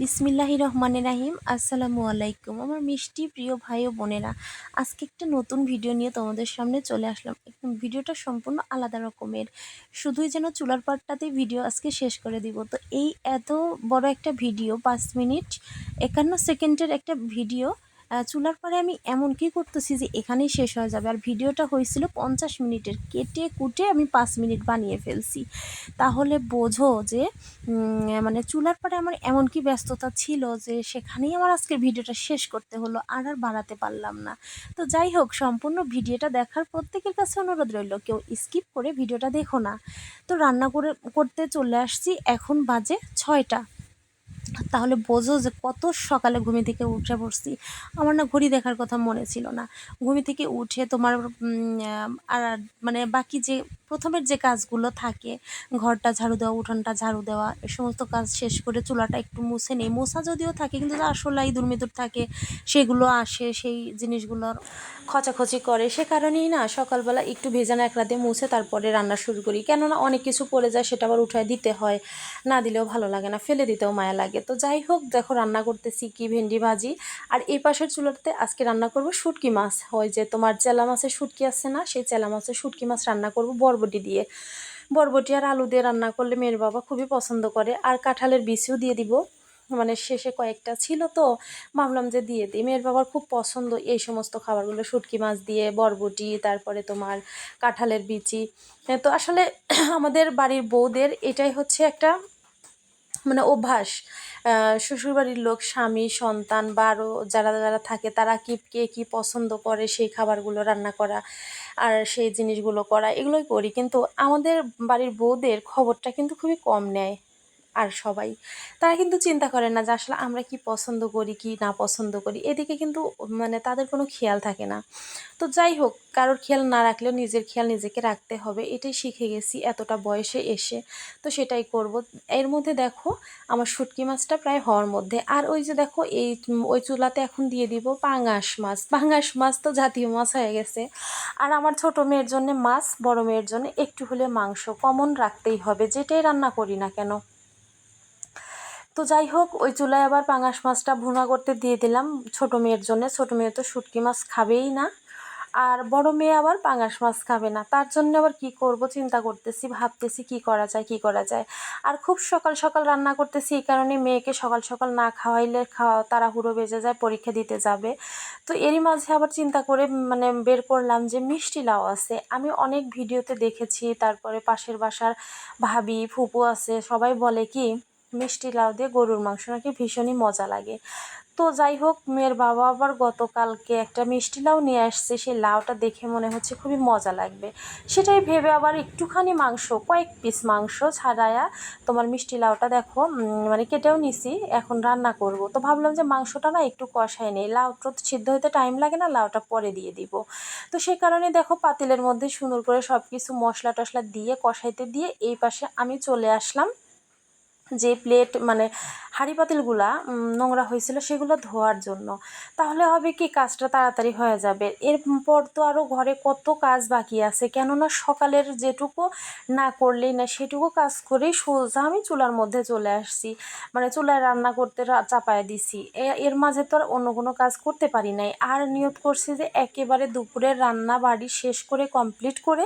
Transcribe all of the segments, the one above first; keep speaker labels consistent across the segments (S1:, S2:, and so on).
S1: বিসমিল্লাহির রহমানির রাহিম। আসসালামু আলাইকুম আমার মিষ্টি প্রিয় ভাই ও বোনেরা, আজকে একটা নতুন ভিডিও নিয়ে তোমাদের সামনে চলে আসলাম। একদম ভিডিওটা সম্পূর্ণ আলাদা রকমের, শুধুই যেন চুলার পাটটাতেই ভিডিও আজকে শেষ করে দিব। তো এই এত বড় একটা ভিডিও, 5 মিনিট 51 সেকেন্ডের একটা ভিডিও, চুলার পরে আমি এমন কি করতেছি যে এখানেই শেষ হয়ে যাবে। আর ভিডিওটা হয়েছিল 50 মিনিটের, কেটে কুটে আমি 5 মিনিট বানিয়ে ফেলছি। তাহলে বোঝো যে মানে চুলার পরে আমার এমন কি ব্যস্ততা ছিল যে সেখানেই আমার আজকের ভিডিওটা শেষ করতে হলো, আর বাড়াতে পারলাম না। তো যাই হোক, সম্পূর্ণ ভিডিওটা দেখার প্রত্যেকের কাছে অনুরোধ রইল, কেউ স্কিপ করে ভিডিওটা দেখো না। তো রান্না করতে চলে আসছি, এখন বাজে 6টা। তাহলে বোঝো যে কত সকালে ঘুমি থেকে উঠে পড়ছি। আমার না ঘড়ি দেখার কথা মনে ছিল না। ঘুমি থেকে উঠে তোমার আর মানে বাকি যে প্রথমের যে কাজগুলো থাকে, ঘরটা ঝাড়ু দেওয়া, উঠোনটা ঝাড়ু দেওয়া, এ সমস্ত কাজ শেষ করে চুলাটা একটু মুছে নেই। মোছা যদিও থাকে, কিন্তু আসলে ইঁদুর মিদুর থাকে, সেগুলো আসে, সেই জিনিসগুলোর খচাখচি করে। সে কারণেই না সকালবেলা একটু ভেজা ন্যাকড়া দিয়ে মুছে তারপরে রান্না শুরু করি। কেননা অনেক কিছু পড়ে যায়, সেটা আবার উঠায় দিতে হয়, না দিলেও ভালো লাগে না, ফেলে দিতেও মায়া লাগে। তো যাই হোক, দেখো রান্না করতেছি কি, ভেন্ডি ভাজি। আর এই পাশের চুলাতে আজকে রান্না করব শুটকি মাছ। ওই যে তোমার চেলা মাছের শুটকি আছে না, সেই চেলা মাছের শুটকি মাছ রান্না করব বরবটি দিয়ে। বরবটি আর আলু দিয়ে রান্না করলে মেয়ের বাবা খুবই পছন্দ করে। আর কাঁঠালের বিচিও দিয়ে দিব, মানে শেষে কয়েকটা ছিল তো ভাবলাম যে দিয়ে দিই। মেয়ের বাবার খুব পছন্দ এই সমস্ত খাবারগুলো, শুটকি মাছ দিয়ে বরবটি, তারপরে তোমার কাঁঠালের বিচি। তো আসলে আমাদের বাড়ির বউদের এটাই হচ্ছে একটা মানে অভ্যাস। শ্বশুরবাড়ির লোক, স্বামী, সন্তান বা আরও যারা যারা থাকে, তারা কে কী পছন্দ করে সেই খাবারগুলো রান্না করা আর সেই জিনিসগুলো করা, এগুলোই করি। কিন্তু আমাদের বাড়ির বউদের খবরটা কিন্তু খুবই কম নেয়। আর সবাই, তারা কিন্তু চিন্তা করে না যে আসলে আমরা কি পছন্দ করি কি না পছন্দ করি, এদিকে কিন্তু মানে তাদের কোনো খেয়াল থাকে না। তো যাই হোক, কারোর খেয়াল না রাখলেও নিজের খেয়াল নিজেকে রাখতে হবে, এটাই শিখে গেছি এতটা বয়সে এসে। তো সেটাই করব। এর মধ্যে দেখো আমার শুটকি মাছটা প্রায় হওয়ার মধ্যে। আর ওই যে দেখো ওই চুলাতে এখন দিয়ে দিব পাঙাশ মাছ। পাঙাশ মাছ তো জাতীয় মাছ হয়ে গেছে। আর আমার ছোট মেয়ের জন্য মাছ, বড় মেয়ের জন্য একটু হলে মাংস কমন রাখতেই হবে, যেটাই রান্না করি না কেন। তো যাই হোক, ওই চুলায় আবার পাঙাশ মাছটা ভুনা করতে দিয়ে দিলাম ছোট মেয়ের জন্য। ছোট মেয়ে তো শুটকি মাছ খাবেই না, আর বড় মেয়ে আবার পাঙাশ মাছ খাবে না। তার জন্য আবার কি করব চিন্তা করতেছি, ভাবতেছি কি করা যায় কি করা যায়। আর খুব সকাল সকাল রান্না করতেছি, এই কারণে মেয়েকে সকাল সকাল না খাওয়াইলে তাড়াহুড়ো বেজে যায়, পরীক্ষা দিতে যাবে। তো এরই মাঝে আবার চিন্তা করে মানে বের করলাম যে মিষ্টি লাউ আছে। আমি অনেক ভিডিওতে দেখেছি, তারপরে পাশের বাসার ভাবি ফুপু আছে, সবাই বলে কি মিষ্টি লাউ দিয়ে গরুর মাংস নাকি ভীষণই মজা লাগে। তো যাই হোক, মেয়ের বাবা আবার গতকালকে একটা মিষ্টি লাউ নিয়ে আসছে, সেই লাউটা দেখে মনে হচ্ছে খুবই মজা লাগবে। সেটাই ভেবে আবার একটুখানি মাংস, কয়েক পিস মাংস ছাড়ায়া তোমার মিষ্টি লাউটা দেখো মানে কেটেও নিছি, এখন রান্না করব। তো ভাবলাম যে মাংসটা না একটু কষাই নেই, লাউটা তো সিদ্ধ হতে টাইম লাগে না, লাউটা পরে দিয়ে দিব। তো সেই কারণে দেখো পাতিলের মধ্যে সুন্দর করে সব কিছু মশলা টশলা দিয়ে কষাইতে দিয়ে এই পাশে আমি চলে আসলাম যে প্লেট মানে হাঁড়ি পাতিলগুলা নোংরা হয়েছিল সেগুলো ধোয়ার জন্য। তাহলে হবে কি, কাজটা তাড়াতাড়ি হয়ে যাবে। এরপর তো আরও ঘরে কত কাজ বাকি আছে, কেননা সকালের যেটুকু না করলেই না, সেটুকু কাজ করেই সোজা আমি চুলার মধ্যে চলে আসছি, মানে চুলায় রান্না করতে চাপায় দিছি। এর মাঝে তো আর অন্য কোনো কাজ করতে পারি নাই। আর নিয়ত করছি যে একেবারে দুপুরের রান্না বাড়ি শেষ করে কমপ্লিট করে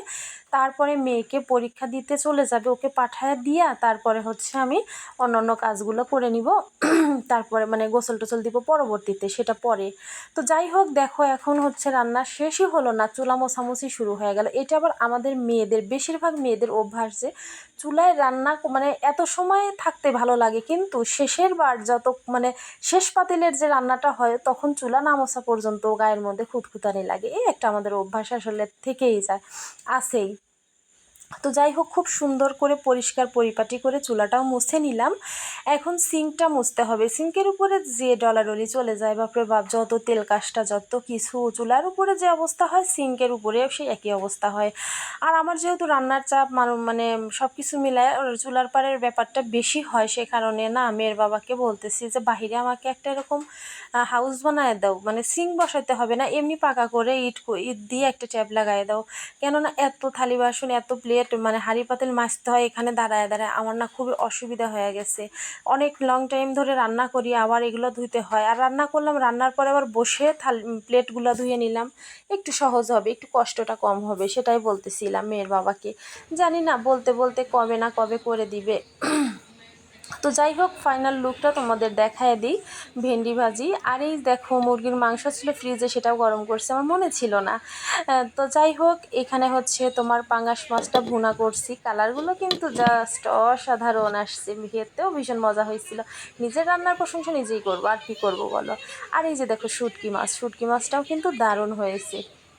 S1: তারপরে মেয়েকে পরীক্ষা দিতে চলে যাবে, ওকে পাঠায় দিয়া তারপরে হচ্ছে আমি অন্যান্য কাজগুলো করে নিব। তারপরে মানে গোসল টোসল দিব পরবর্তীতে, সেটা পরে। তো যাই হোক, দেখো এখন হচ্ছে রান্না শেষই হলো না, চুলা মোছামুছি শুরু হয়ে গেল। এটা আবার আমাদের মেয়েদের, বেশিরভাগ মেয়েদের অভ্যাস যে চুলায় রান্না মানে এত সময় থাকতে ভালো লাগে, কিন্তু শেষের বার যত মানে শেষ পাতিলের যে রান্নাটা হয় তখন চুলা না মোছা পর্যন্ত গায়ের মধ্যে খুঁতখুঁতানি লাগে। এই একটা আমাদের অভ্যাস আসলে থেকেই যায়, আছেই। তো যাই হোক, খুব সুন্দর করে পরিষ্কার পরিপাটি করে চুলাটাও মুছে নিলাম। এখন সিঙ্কটা মুছতে হবে। সিঙ্কের উপরে যে ডলাডলি চলে যায়, বাপরে বাপ, যত তেল কাজটা যত কিছু, চুলার উপরে যে অবস্থা হয় সিঙ্কের উপরে সেই একই অবস্থা হয়। আর আমার যেহেতু রান্নার চাপ মানে সব কিছু মিলায় চুলার পাড়ের ব্যাপারটা বেশি হয়, সে কারণে না মেয়ের বাবাকে বলতেছি যে বাহিরে আমাকে একটা এরকম হাউস বানায় দাও, মানে সিঙ্ক বসাইতে হবে না, এমনি পাকা করে ইট দিয়ে একটা ট্যাপ লাগাই দাও। কেননা এত থালি বাসন, এত প্লেট প্লেট মানে হাঁড়ি পাতিল মাজতে হয় এখানে দাঁড়ায় দাঁড়ায়, আমার না খুবই অসুবিধা হয়ে গেছে। অনেক লং টাইম ধরে রান্না করি, আবার এগুলো ধুইতে হয়। আর রান্না করলাম, রান্নার পরে আবার বসে প্লেটগুলো ধুয়ে নিলাম, একটু সহজ হবে, একটু কষ্টটা কম হবে, সেটাই বলতেছিলাম মেয়ের বাবাকে। জানি না বলতে বলতে কবে না কবে করে দিবে। তো যাই হোক, ফাইনাল লুকটা তোমাদের দেখায় দিই। ভেন্ডি ভাজি, আর এই দেখো মুরগির মাংস ছিল ফ্রিজে, সেটাও গরম করছে, আমার মনে ছিল না। তো যাই হোক, এখানে হচ্ছে তোমার পাঙ্গাস মাছটা ভুনা করছি। কালারগুলো কিন্তু জাস্ট অসাধারণ আসছে, খেতেও ভীষণ মজা হয়েছিল। নিজের রান্নার প্রশংসা নিজেই করবো, আর কি করবো বলো। আর এই যে দেখো শুটকি মাছ, শুটকি মাছটাও কিন্তু দারুণ হয়েছে।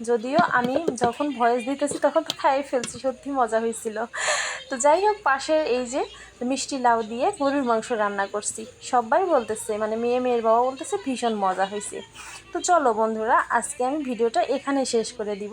S1: যদিও আমি যখন ভয়েস দিতেছি তখন তো খাইয়ে ফেলছি, সত্যি মজা হয়েছিল। তো যাই হোক, পাশের এই যে মিষ্টি লাউ দিয়ে গরুর মাংস রান্না করছি, সবাই বলতেছে, মানে মেয়ের বাবা বলতেছে ভীষণ মজা হয়েছে। তো চলো বন্ধুরা, আজকে আমি ভিডিওটা এখানে শেষ করে দিব।